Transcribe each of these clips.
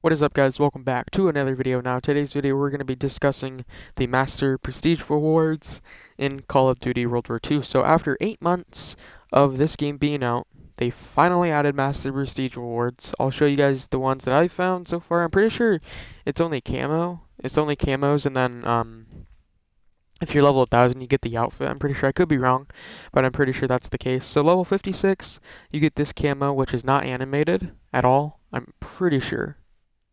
What is up, guys? Welcome back to another video. Now, today's video we're going to be discussing the Master Prestige Rewards in Call of Duty World War II. So after 8 months of this game being out, they finally added Master Prestige Rewards. I'll show you guys the ones that I found so far. I'm pretty sure it's only camo. It's only camos, and then if you're level 1000 you get the outfit. I'm pretty sure. I could be wrong, but I'm pretty sure that's the case. So level 56 you get this camo, which is not animated at all. I'm pretty sure.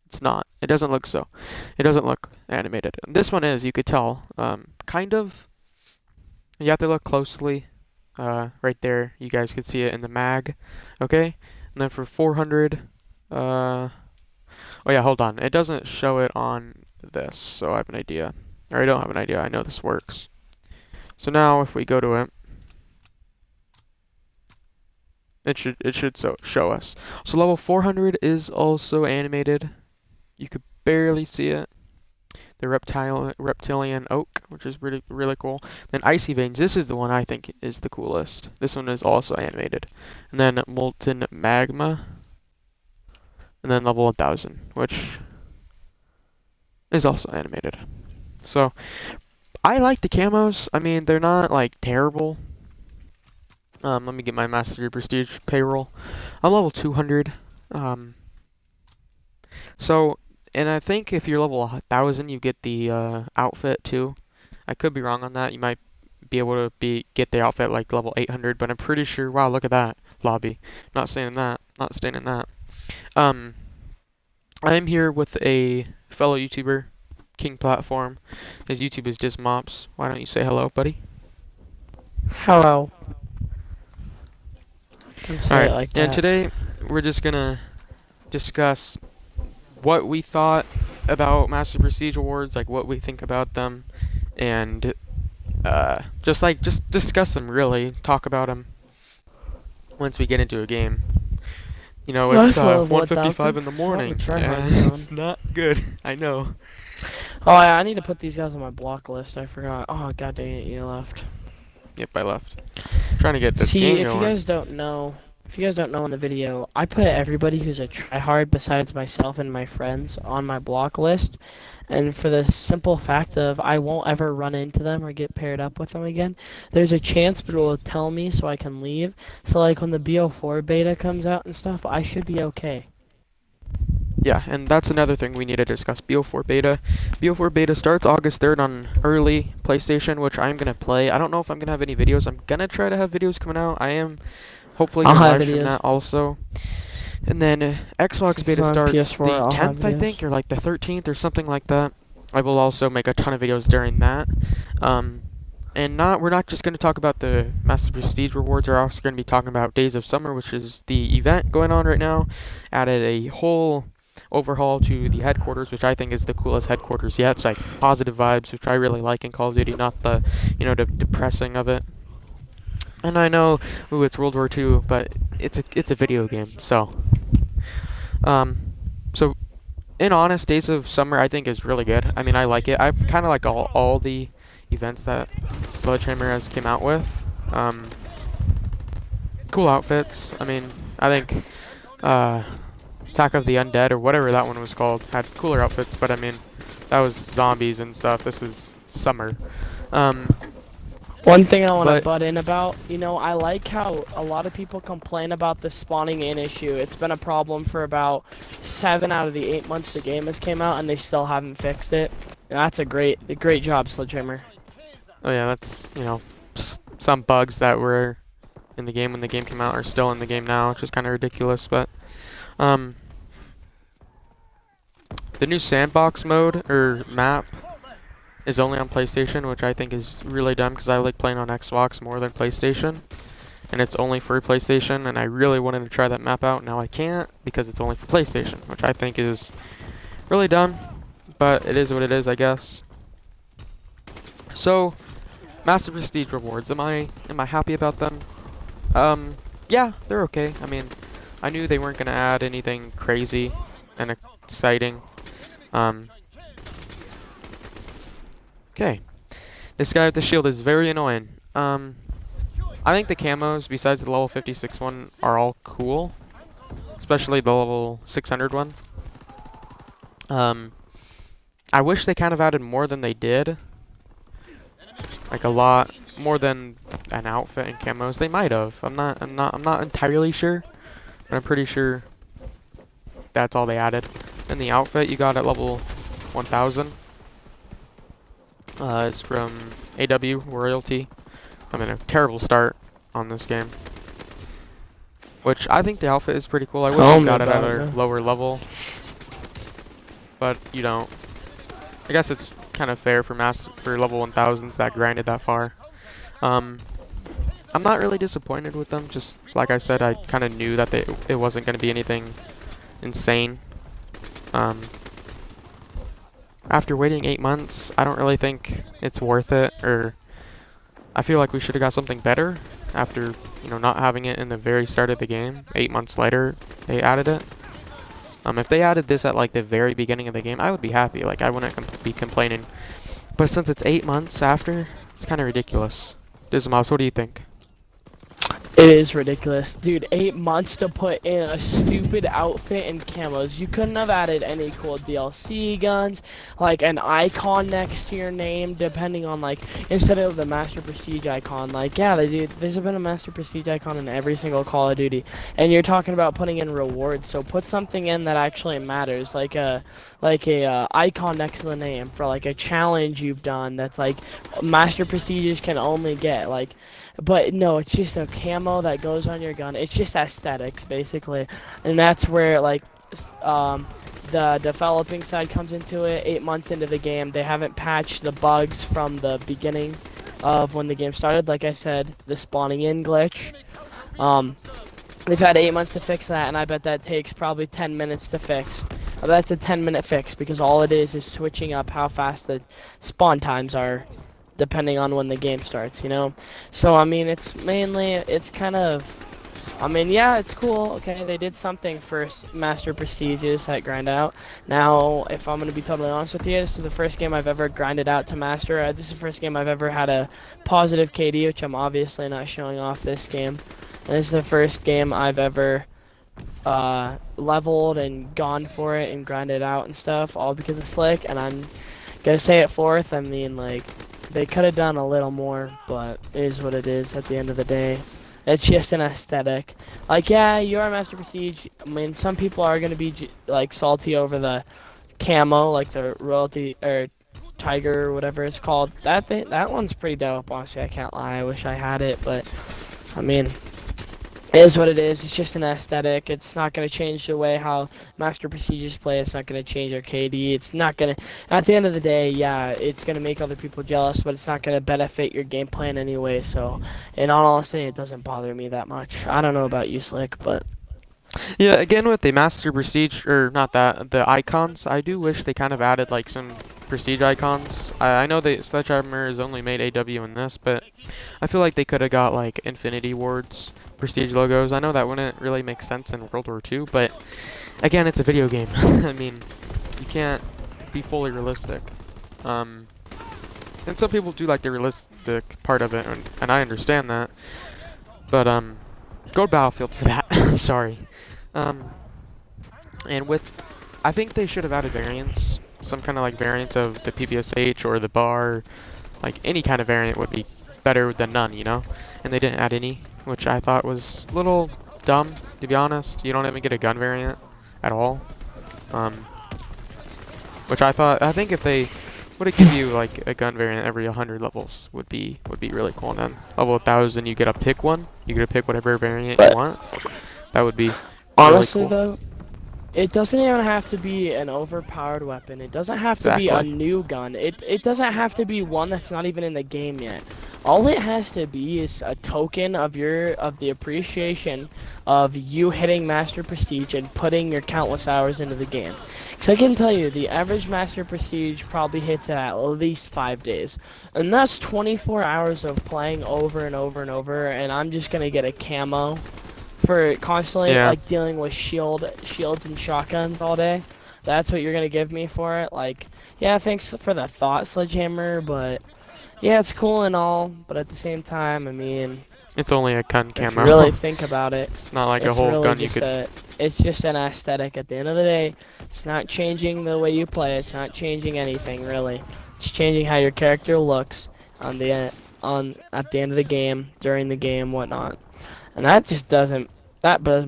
It's not. It doesn't look so. It doesn't look animated. This one is, you could tell. Kind of. You have to look closely. Right there. You guys can see it in the mag. Okay? And then for 400, oh yeah, hold on. It doesn't show it on this, so I have an idea. Or I don't have an idea. I know this works. So now if we go to it, it should show us. So level 400 is also animated. You could barely see it. The reptilian oak, which is really cool. Then icy veins. This is the one I think is the coolest. This one is also animated. And then molten magma. And then level 1000, which is also animated. So I like the camos. I mean, they're not like terrible. Let me get my Master Prestige payroll. I'm level 200. And I think if you're level 1000, you get the outfit too. I could be wrong on that. You might be able to get the outfit like level 800, but I'm pretty sure. Wow, look at that lobby. Not saying that. Not staying in that. I'm here with a fellow YouTuber, King Platform. His YouTube is Dismops. Why don't you say hello, buddy? Hello. Alright, Like and today we're just gonna discuss what we thought about Master Prestige Awards, like what we think about them, and just discuss them, really, talk about them once we get into a game. You know, it's 1:55 in the morning, and it's not good. I know. Oh, I need to put these guys on my block list. I forgot. Oh, god dang it, you left. Yep, I left. Trying to get this game going. If you guys don't know in the video, I put everybody who's a tryhard besides myself and my friends on my block list. And for the simple fact of I won't ever run into them or get paired up with them again. There's a chance, but it will tell me so I can leave. So like when the BO4 beta comes out and stuff, I should be okay. Yeah, and that's another thing we need to discuss. BO4 beta. BO4 beta starts August 3rd on early PlayStation, which I'm going to play. I don't know if I'm going to have any videos. I'm going to try to have videos coming out. I am hopefully going to live stream that also. And then Xbox beta starts PS4, the 10th, I think, or like the 13th or something like that. I will also make a ton of videos during that. And we're not just going to talk about the Master Prestige rewards. We're also going to be talking about Days of Summer, which is the event going on right now. Added a whole overhaul to the headquarters, which I think is the coolest headquarters yet. It's like positive vibes, which I really like in Call of Duty, not the, the depressing of it. And I know, it's World War II, but it's a video game, so. So, in honest, Days of Summer I think is really good. I mean, I like it. I kind of like all the events that Sledgehammer has came out with. Cool outfits. I mean, I think Attack of the Undead, or whatever that one was called, had cooler outfits, but I mean, that was zombies and stuff. This was summer. One thing I want to butt in about, I like how a lot of people complain about the spawning in issue. It's been a problem for about 7 out of the 8 months the game has came out, and they still haven't fixed it. And that's a great job, Sledgehammer. Oh yeah, that's, some bugs that were in the game when the game came out are still in the game now, which is kind of ridiculous, but the new sandbox mode, or map, is only on PlayStation, which I think is really dumb because I like playing on Xbox more than PlayStation. And it's only for PlayStation, and I really wanted to try that map out. Now I can't because it's only for PlayStation, which I think is really dumb, but it is what it is, I guess. So, Master Prestige rewards. Am I happy about them? Yeah, they're okay. I mean, I knew they weren't going to add anything crazy and exciting. Okay. This guy with the shield is very annoying. I think the camos, besides the level 56 one, are all cool. Especially the level 600 one. Um, I wish they kind of added more than they did. Like a lot more than an outfit and camos. They might have. I'm not entirely sure, but I'm pretty sure that's all they added. And the outfit you got at level 1000 is from AW Royalty. I mean, a terrible start on this game. Which I think the outfit is pretty cool. I wish Tell you me got it at about a it. lower level, but you don't. I guess it's kind of fair for level 1000s that grinded that far. Um, I'm not really disappointed with them. Just like I said, I kind of knew that it wasn't going to be anything insane. Um, after waiting 8 months, I don't really think it's worth it. Or I feel like we should have got something better after not having it in the very start of the game. 8 months later, they added it. If they added this at like the very beginning of the game, I would be happy. Like I wouldn't be complaining. But since it's 8 months after, it's kind of ridiculous. Dismouse, what do you think? It is ridiculous. Dude, 8 months to put in a stupid outfit and camos. You couldn't have added any cool DLC guns, like an icon next to your name, depending on, like, instead of the Master Prestige icon. Like, yeah, there's been a Master Prestige icon in every single Call of Duty. And you're talking about putting in rewards, so put something in that actually matters, like a icon next to the name for, like, a challenge you've done that's, like, Master Prestiges can only get, like. But no, it's just a camo that goes on your gun. It's just aesthetics, basically. And that's where, like, the developing side comes into it. 8 months into the game, they haven't patched the bugs from the beginning of when the game started. Like I said, the spawning in glitch. Um, they've had 8 months to fix that, and I bet that takes probably 10 minutes to fix. That's a 10-minute fix, because all it is switching up how fast the spawn times are depending on when the game starts, you know? So, I mean, it's kind of, I mean, yeah, it's cool. Okay, they did something for Master Prestiges that grind out. Now, if I'm going to be totally honest with you, this is the first game I've ever grinded out to Master. This is the first game I've ever had a positive KD, which I'm obviously not showing off this game. And this is the first game I've ever leveled and gone for it and grinded out and stuff, all because of Slick. And I'm going to say it forth, I mean, like, they could have done a little more, but it is what it is at the end of the day. It's just an aesthetic. Like, yeah, you are Master Prestige. I mean, some people are going to be, like, salty over the camo, like the royalty, or tiger, or whatever it's called. That one's pretty dope, honestly. I can't lie. I wish I had it, but, I mean, it is what it is. It's just an aesthetic. It's not going to change the way how Master Prestiges play. It's not going to change our KD. It's not going to... At the end of the day, yeah, it's going to make other people jealous, but it's not going to benefit your gameplay in any way. So, in all honesty, it doesn't bother me that much. I don't know about you, Slick, but... Yeah, again with the Master Prestige, or not that, the icons, I do wish they kind of added like some Prestige icons. I know that Sledgehammer has only made AW in this, but I feel like they could have got like Infinity Wards Prestige logos. I know that wouldn't really make sense in World War II, but again, it's a video game. I mean, you can't be fully realistic. And some people do like the realistic part of it, and I understand that. But go to Battlefield for that. Sorry. And I think they should have added variants, some kind of like variant of the PPSH or the bar, like any kind of variant would be better than none, you know? And they didn't add any, which I thought was a little dumb, to be honest. You don't even get a gun variant at all. Which I think if they would have give you like a gun variant every 100 levels would be really cool. And then level 1000 you get to pick one. You get to pick whatever variant you want. That would be really Honestly, cool. though, it doesn't even have to be an overpowered weapon. It doesn't have to be a Exactly. new gun. It doesn't have to be one that's not even in the game yet. All it has to be is a token of the appreciation of you hitting Master Prestige and putting your countless hours into the game. Because I can tell you, the average Master Prestige probably hits it at least 5 days. And that's 24 hours of playing over and over and over, and I'm just gonna get a camo for constantly Yeah. like dealing with shields and shotguns all day. That's what you're gonna give me for it. Like, yeah, thanks for the thought, Sledgehammer, but yeah, it's cool and all, but at the same time, I mean, It's only a gun if you camo. really think about it, It's not like a it's whole really gun you just could. it's just an aesthetic at the end of the day. It's not changing the way you play. It's not changing anything really. It's changing how your character looks on the on at the end of the game, during the game, whatnot. And that doesn't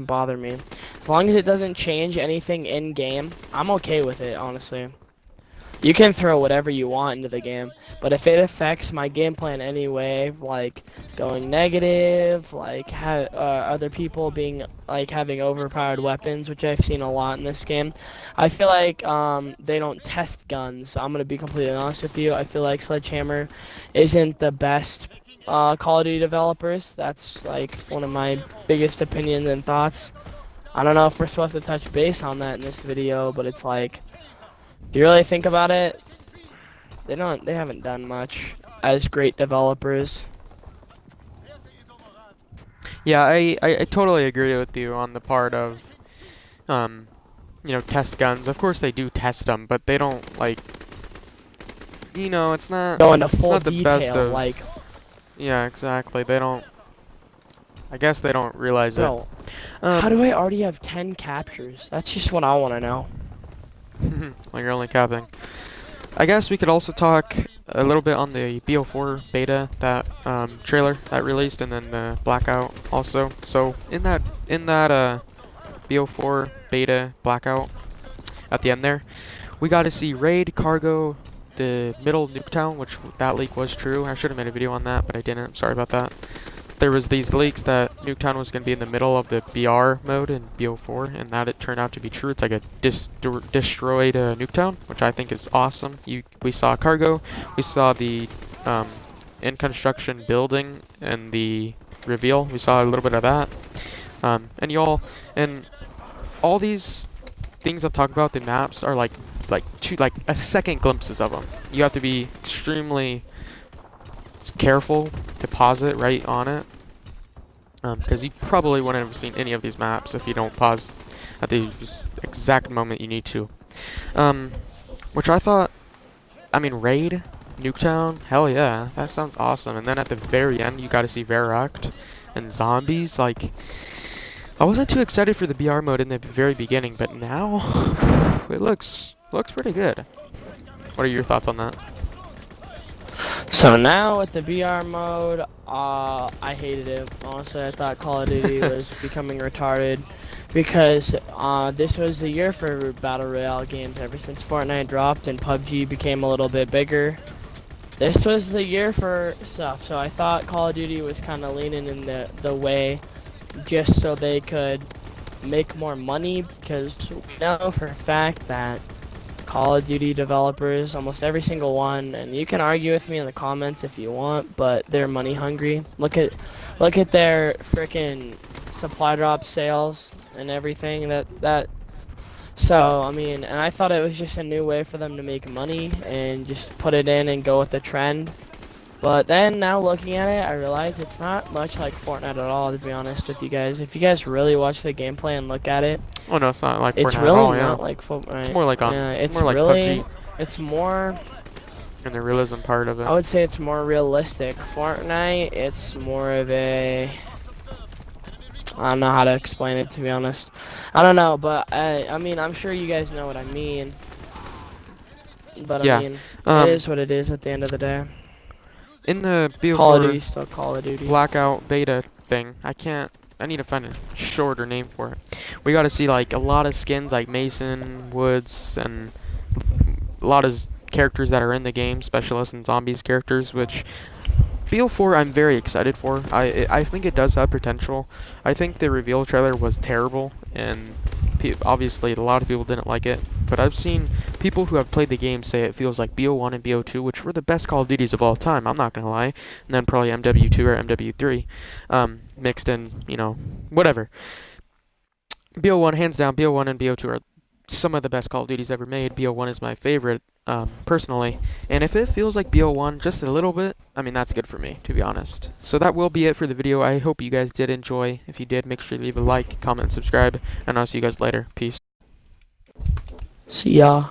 bother me. As long as it doesn't change anything in game, I'm okay with it, honestly. You can throw whatever you want into the game, but if it affects my gameplay in any way, like going negative, like other people being like having overpowered weapons, which I've seen a lot in this game, I feel like they don't test guns. I'm gonna be completely honest with you. I feel like Sledgehammer isn't the best Call of Duty developers. That's like one of my biggest opinions and thoughts. I don't know if we're supposed to touch base on that in this video, but it's like, do you really think about it? They haven't done much as great developers. Yeah, I totally agree with you on the part of, test guns. Of course they do test them, but they don't, like, it's not, Go into it's full not the best detail, of, like, yeah, exactly. They don't, I guess they don't realize it. bro, how do I already have 10 captures? That's just what I want to know. Well, you're only capping. I guess we could also talk a little bit on the BO4 beta, that trailer that released, and then the Blackout also. So in that BO4 beta Blackout, at the end there, we got to see raid, cargo, the middle Nuketown, which that leak was true. I should have made a video on that, but I didn't. Sorry about that. There was these leaks that Nuketown was going to be in the middle of the BR mode in BO4, and that it turned out to be true. It's like a destroyed Nuketown, which I think is awesome. We saw cargo, we saw the in construction building and the reveal. We saw a little bit of that, and all these things I'm talking about, the maps are like a second glimpses of them. You have to be extremely careful to pause it right on it, because you probably wouldn't have seen any of these maps if you don't pause at the exact moment you need to. Which I thought, I mean, raid, Nuketown, hell yeah, that sounds awesome. And then at the very end, you got to see Veracruz and zombies. Like, I wasn't too excited for the BR mode in the very beginning, but now it looks pretty good. What are your thoughts on that? So now with the BR mode, I hated it. Honestly, I thought Call of Duty was becoming retarded because this was the year for Battle Royale games. Ever since Fortnite dropped and PUBG became a little bit bigger, this was the year for stuff. So I thought Call of Duty was kind of leaning in the way just so they could make more money, because we know for a fact that Call of Duty developers, almost every single one, and you can argue with me in the comments if you want, but they're money hungry. Look at their freaking supply drop sales and everything so I mean, and I thought it was just a new way for them to make money and just put it in and go with the trend. But then now looking at it, I realize it's not much like Fortnite at all, to be honest with you guys. If you guys really watch the gameplay and look at it, Oh no, it's not like it's Fortnite really at all, not yeah. like Fortnite. It's more like Yeah, it's more like really, PUBG it's more, and the realism part of it. I would say it's more realistic. Fortnite, it's more of a, I don't know how to explain it, to be honest. I don't know, but I mean, I'm sure you guys know what I mean. But Yeah. I mean, it is what it is at the end of the day. In the Call of BO4 Duty still Call of Duty. Blackout beta thing, I need to find a shorter name for it. We got to see like a lot of skins like Mason, Woods, and a lot of characters that are in the game, specialists and zombies characters, which BO4 I'm very excited for. I think it does have potential. I think the reveal trailer was terrible, and obviously a lot of people didn't like it, but I've seen people who have played the game say it feels like BO1 and BO2, which were the best Call of Duties of all time, I'm not gonna lie, and then probably MW2 or MW3, mixed in, whatever. BO1, hands down, BO1 and BO2 are some of the best Call of Duties ever made. BO1 is my favorite, personally, and if it feels like BO1 just a little bit, I mean, that's good for me, to be honest. So that will be it for the video. I hope you guys did enjoy. If you did, make sure to leave a like, comment, and subscribe, and I'll see you guys later. Peace. See ya.